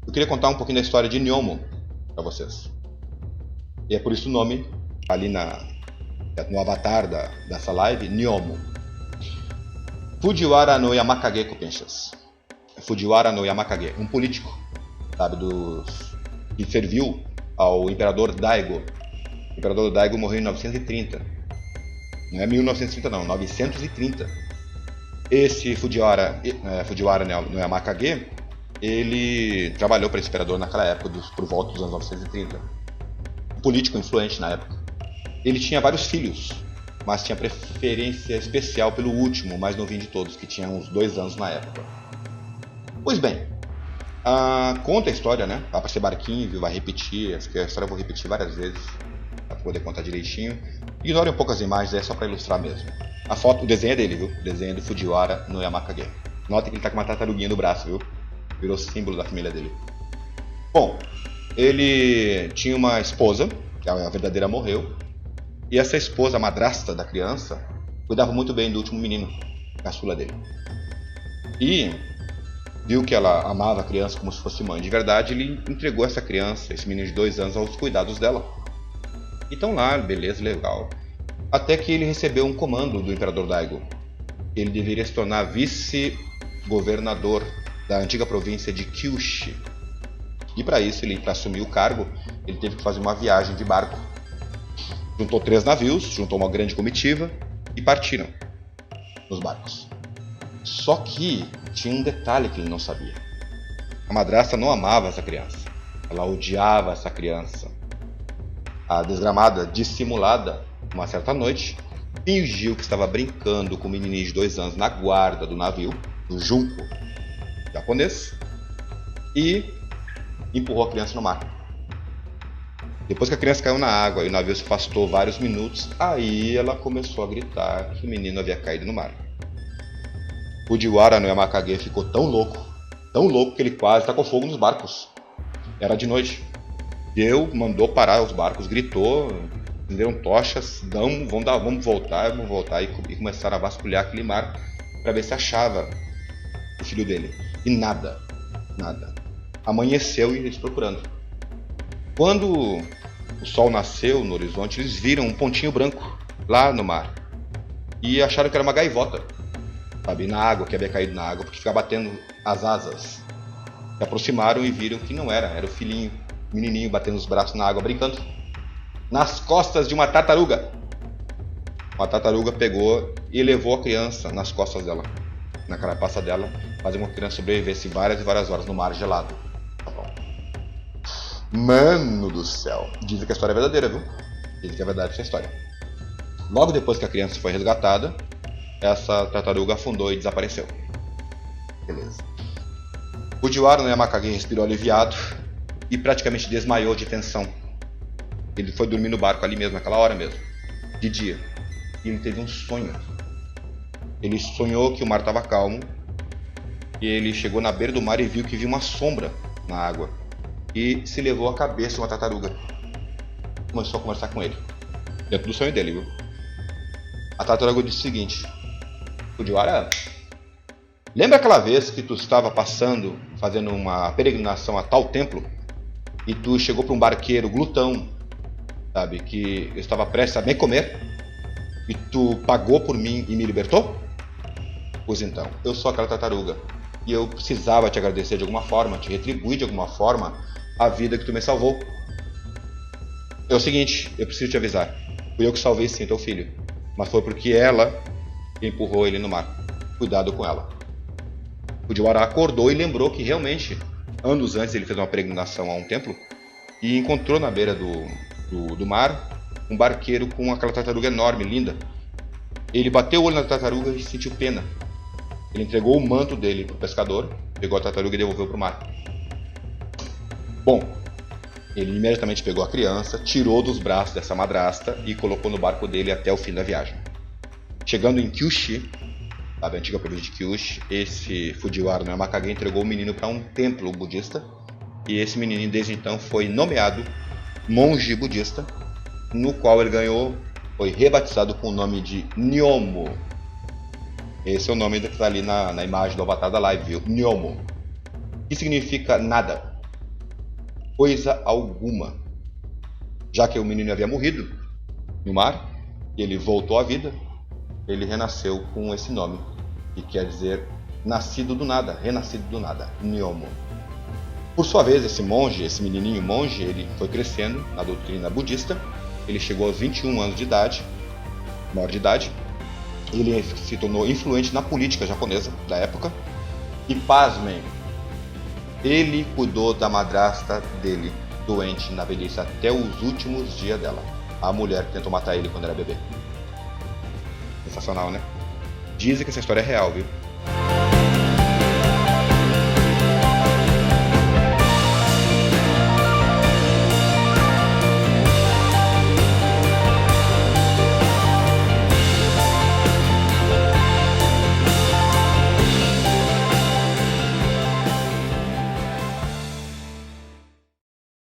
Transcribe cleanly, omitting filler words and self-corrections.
Eu queria contar um pouquinho da história de Nyomo para vocês. E é por isso o nome, ali no avatar dessa live, Nyomo. Fujiwara no Yamakage Kopenshas. Fujiwara no Yamakage, um político, sabe, que serviu ao Imperador Daigo. O Imperador Daigo morreu em 930. Não é 1930 não, 930. Esse Fujiwara no Yamakage, ele trabalhou para esse imperador naquela época, por volta dos anos 930. Um político influente na época. Ele tinha vários filhos, mas tinha preferência especial pelo último, mais novinho de todos, que tinha uns 2 anos na época. Pois bem, conta a história, né? Vai ser barquinho, vai repetir, acho que a história eu vou repetir várias vezes, para poder contar direitinho. Ignore um pouco as imagens, é só para ilustrar mesmo. A foto, o desenho é dele, viu? O desenho é do Fujiwara no Yamakage. Nota que ele tá com uma tartaruguinha no braço, viu? Virou símbolo da família dele. Bom, ele tinha uma esposa, que a verdadeira morreu, e essa esposa, a madrasta da criança, cuidava muito bem do último menino, caçula dele. E viu que ela amava a criança como se fosse mãe de verdade, ele entregou essa criança, esse menino de 2 anos, aos cuidados dela. Então lá, beleza, legal. Até que ele recebeu um comando do Imperador Daigo. Ele deveria se tornar vice-governador da antiga província de Kyushu. E para isso, para assumir o cargo, ele teve que fazer uma viagem de barco. Juntou 3 navios, juntou uma grande comitiva e partiram nos barcos. Só que tinha um detalhe que ele não sabia. A madrasta não amava essa criança. Ela odiava essa criança. A desgramada, dissimulada, uma certa noite, fingiu que estava brincando com o menininho de 2 anos na guarda do navio, do junco japonês, e empurrou a criança no mar. Depois que a criança caiu na água e o navio se afastou vários minutos, aí ela começou a gritar que o menino havia caído no mar. Fujiwara no Yamakage ficou tão louco que ele quase tacou fogo nos barcos. Era de noite. Mandou parar os barcos, gritou, acenderam tochas, vamos voltar, e começaram a vasculhar aquele mar para ver se achava o filho dele. E nada. Amanheceu e eles procurando. Quando o sol nasceu no horizonte, eles viram um pontinho branco lá no mar e acharam que era uma gaivota, sabe, na água, que havia caído na água, porque ficava batendo as asas. Se aproximaram e viram que não era o filhinho, o menininho batendo os braços na água, brincando nas costas de uma tartaruga. Uma tartaruga pegou e levou a criança nas costas dela, na carapaça dela, fazendo com que a criança sobrevivesse várias e várias horas no mar gelado. Tá bom. Mano do céu. Dizem que a história é verdadeira, viu? Dizem que é verdade essa história. Logo depois que a criança foi resgatada, essa tartaruga afundou e desapareceu. Beleza. Fujiwara no Yamakage respirou aliviado e praticamente desmaiou de tensão. Ele foi dormir no barco ali mesmo, naquela hora mesmo, de dia. E ele teve um sonho. Ele sonhou que o mar estava calmo e ele chegou na beira do mar e viu que havia uma sombra na água. E se levou a cabeça uma tartaruga. Começou a conversar com ele, dentro do sonho dele, viu? A tartaruga disse o seguinte: Fujiwara, lembra aquela vez que tu estava passando, fazendo uma peregrinação a tal templo, e tu chegou para um barqueiro glutão, sabe, que eu estava prestes a me comer, e tu pagou por mim e me libertou? Pois então, eu sou aquela tartaruga, e eu precisava te agradecer de alguma forma, te retribuir de alguma forma a vida que tu me salvou. É o seguinte, eu preciso te avisar, fui eu que salvei sim teu filho, mas foi porque ela empurrou ele no mar. Cuidado com ela. Fujiwara acordou e lembrou que realmente, anos antes, ele fez uma peregrinação a um templo e encontrou na beira do mar um barqueiro com aquela tartaruga enorme, linda. Ele bateu o olho na tartaruga e sentiu pena. Ele entregou o manto dele para o pescador, pegou a tartaruga e devolveu para o mar. Bom, ele imediatamente pegou a criança, tirou dos braços dessa madrasta e colocou no barco dele até o fim da viagem. Chegando em Kyushu, a antiga província de Kyushu, esse Fujiwara no Yamakage entregou o menino para um templo budista, e esse menino desde então foi nomeado monge budista, no qual ele foi rebatizado com o nome de Nyomo. Esse é o nome que está ali na imagem do avatar da live, viu? Nyomo. Que significa nada. coisa alguma. Já que o menino havia morrido no mar, e ele voltou à vida, ele renasceu com esse nome, que quer dizer nascido do nada, renascido do nada, Nyomo. Por sua vez, esse menininho monge, ele foi crescendo na doutrina budista, ele chegou aos 21 anos de idade, maior de idade, ele se tornou influente na política japonesa da época, e pasmem, ele cuidou da madrasta dele, doente na velhice, até os últimos dias dela. A mulher que tentou matar ele quando era bebê. Sensacional, né? Dizem que essa história é real, viu?